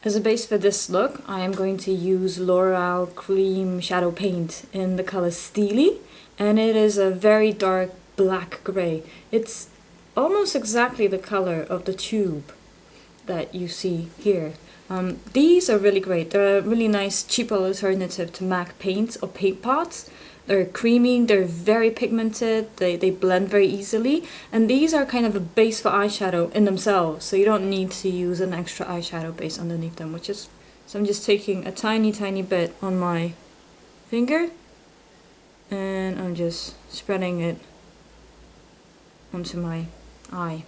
As a base for this look, I am going to use L'Oreal Cream Shadow Paint in the color Steely, and it is a very dark black grey. It's almost exactly the color of the tube that you see here. These are really great. They're a really nice cheap alternative to MAC paints or paint pots. They're creamy, they're very pigmented, they blend very easily, and these are kind of a base for eyeshadow in themselves, so you don't need to use an extra eyeshadow base underneath them, so I'm just taking a tiny bit on my finger, and I'm just spreading it onto my eye.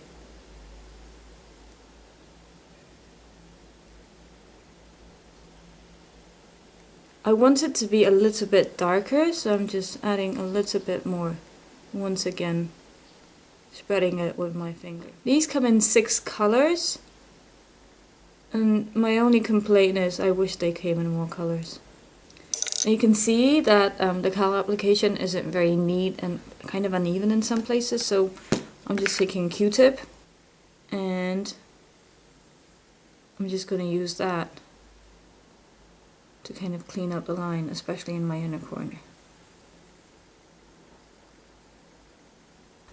I want it to be a little bit darker, so I'm just adding a little bit more. Once again, spreading it with my finger. These come in 6 colors, and my only complaint is I wish they came in more colors. And you can see that the color application isn't very neat and kind of uneven in some places, so I'm just taking a Q-tip, and I'm just going to use that to kind of clean up the line, especially in my inner corner.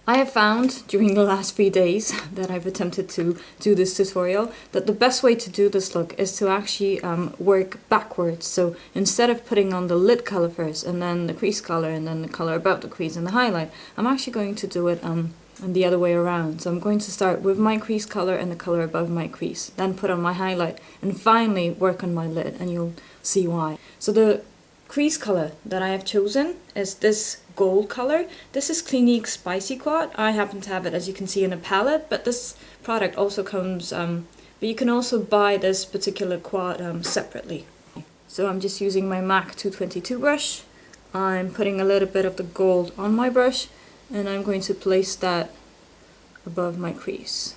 I have found during the last 3 days that I've attempted to do this tutorial that the best way to do this look is to actually work backwards. So instead of putting on the lid color first and then the crease color and then the color above the crease and the highlight, I'm actually going to do it and the other way around. So I'm going to start with my crease color and the color above my crease, then put on my highlight, and finally work on my lid, and you'll see why. So the crease color that I have chosen is this gold color. This is Clinique Spicy Quad. I happen to have it, as you can see, in a palette, but this product also comes, but you can also buy this particular quad separately. So I'm just using my MAC 222 brush. I'm putting a little bit of the gold on my brush, and I'm going to place that above my crease.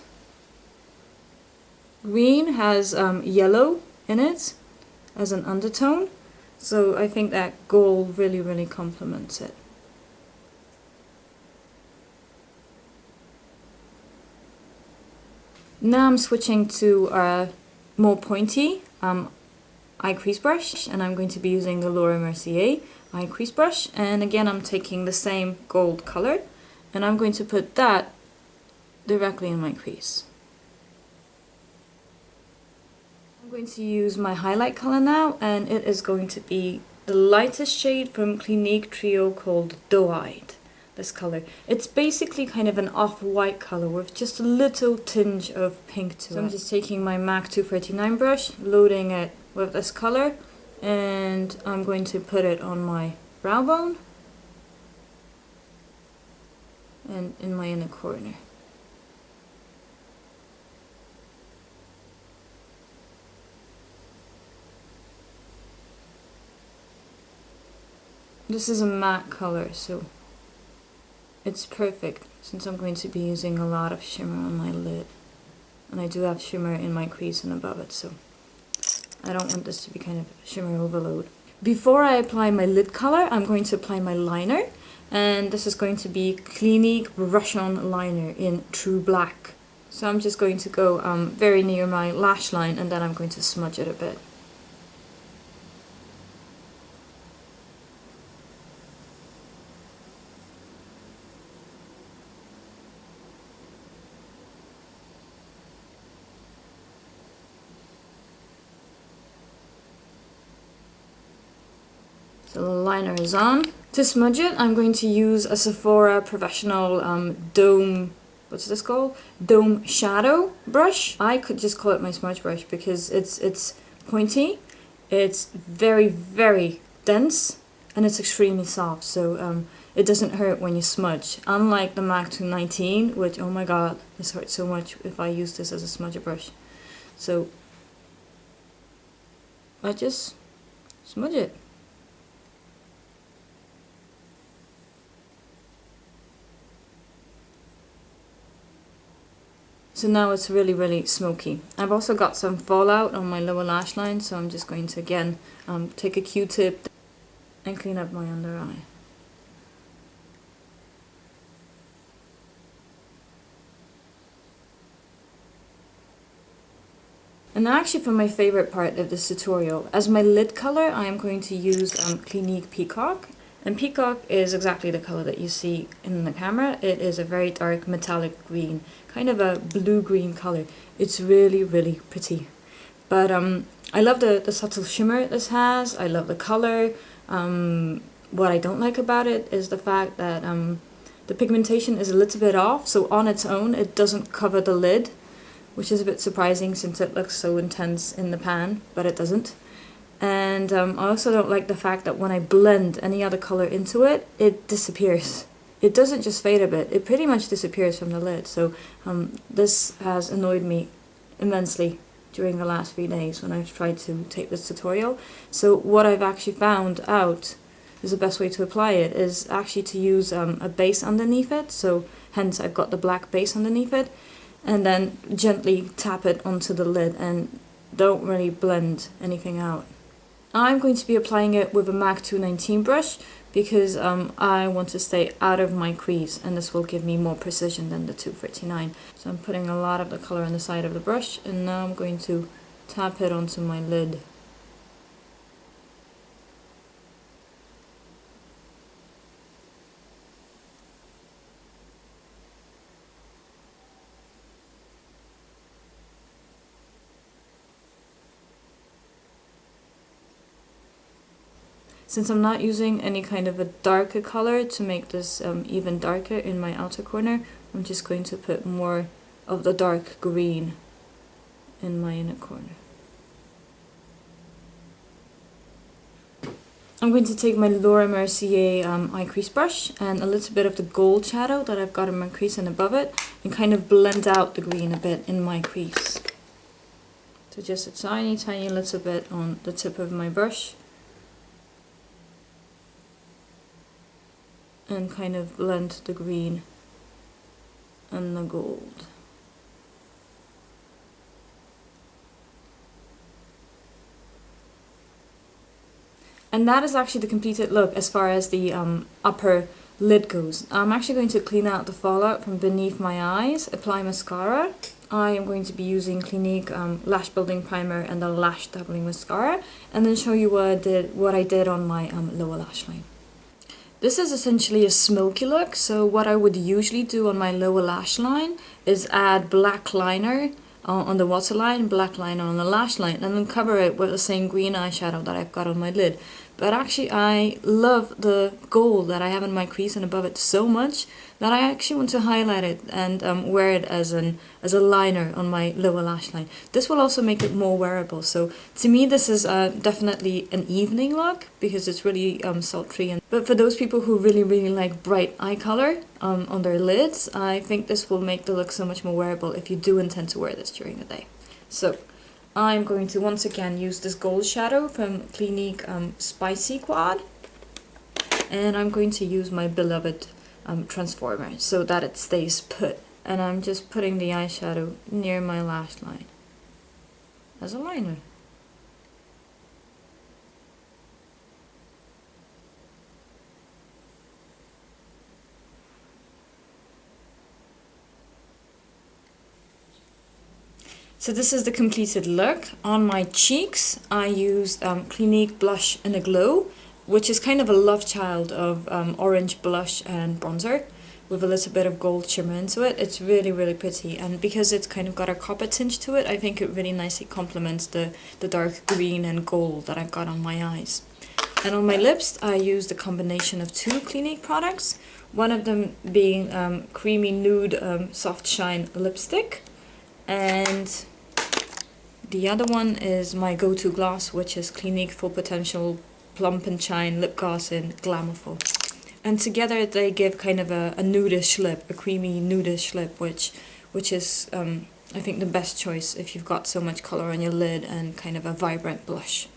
Green has yellow in it as an undertone, so I think that gold really complements it. Now I'm switching to a more pointy eye crease brush, and I'm going to be using the Laura Mercier eye crease brush, and again I'm taking the same gold color and I'm going to put that directly in my crease. I'm going to use my highlight color now, and it is going to be the lightest shade from Clinique Trio called Doe Eyed. This color. It's basically kind of an off-white color with just a little tinge of pink to it. So I'm just taking my MAC 239 brush, loading it with this color, and I'm going to put it on my brow bone and in my inner corner. This is a matte color, so it's perfect since I'm going to be using a lot of shimmer on my lid. And I do have shimmer in my crease and above it, so I don't want this to be kind of shimmer overload. Before I apply my lid color, I'm going to apply my liner. And this is going to be Clinique Brush On Liner in True Black. So I'm just going to go very near my lash line, and then I'm going to smudge it a bit. So the liner is on. To smudge it, I'm going to use a Sephora Professional Dome, what's this called? Dome Shadow brush. I could just call it my smudge brush because it's pointy, it's very dense, and it's extremely soft, so it doesn't hurt when you smudge. Unlike the MAC 219, which, oh my god, this hurts so much if I use this as a smudger brush. So I just smudge it. So now it's really smoky. I've also got some fallout on my lower lash line, so I'm just going to again take a Q-tip and clean up my under eye. And now actually for my favorite part of this tutorial, as my lid color I am going to use Clinique Peacock. And Peacock is exactly the color that you see in the camera. It is a very dark metallic green, kind of a blue-green color. It's really, really pretty. But I love the subtle shimmer this has. I love the color. What I don't like about it is the fact that the pigmentation is a little bit off, so on its own it doesn't cover the lid, which is a bit surprising since it looks so intense in the pan, but it doesn't. And I also don't like the fact that when I blend any other color into it, it disappears. It doesn't just fade a bit, it pretty much disappears from the lid. So this has annoyed me immensely during the last few days when I've tried to take this tutorial. So what I've actually found out is the best way to apply it is actually to use a base underneath it. So hence I've got the black base underneath it, and then gently tap it onto the lid and don't really blend anything out. I'm going to be applying it with a MAC 219 brush because I want to stay out of my crease, and this will give me more precision than the 239. So I'm putting a lot of the color on the side of the brush, and now I'm going to tap it onto my lid. Since I'm not using any kind of a darker color to make this even darker in my outer corner, I'm just going to put more of the dark green in my inner corner. I'm going to take my Laura Mercier eye crease brush and a little bit of the gold shadow that I've got in my crease and above it, and kind of blend out the green a bit in my crease. So just a tiny, tiny little bit on the tip of my brush. And kind of blend the green and the gold. And that is actually the completed look as far as the upper lid goes. I'm actually going to clean out the fallout from beneath my eyes, apply mascara. I am going to be using Clinique Lash Building Primer and the Lash Doubling Mascara, and then show you what I did on my lower lash line. This is essentially a smoky look, so what I would usually do on my lower lash line is add black liner on the waterline, black liner on the lash line, and then cover it with the same green eyeshadow that I've got on my lid. But actually I love the gold that I have in my crease and above it so much that I actually want to highlight it and wear it as a liner on my lower lash line. This will also make it more wearable. So to me this is definitely an evening look because it's really sultry. But for those people who really like bright eye color on their lids, I think this will make the look so much more wearable if you do intend to wear this during the day. So I'm going to once again use this gold shadow from Clinique Spicy Quad, and I'm going to use my beloved transformer so that it stays put, and I'm just putting the eyeshadow near my lash line as a liner. So this is the completed look. On my cheeks I used Clinique Blush in Aglow, which is kind of a love child of orange blush and bronzer with a little bit of gold shimmer into it. It's really pretty, and because it's kind of got a copper tinge to it, I think it really nicely complements the dark green and gold that I've got on my eyes. And on my lips I used a combination of two Clinique products, one of them being Creamy Nude Soft Shine Lipstick, and the other one is my go-to gloss, which is Clinique Full Potential Plump and Shine Lip Gloss in Glamourful. And together they give kind of a nudish lip, a creamy nudish lip, which is I think the best choice if you've got so much color on your lid and kind of a vibrant blush.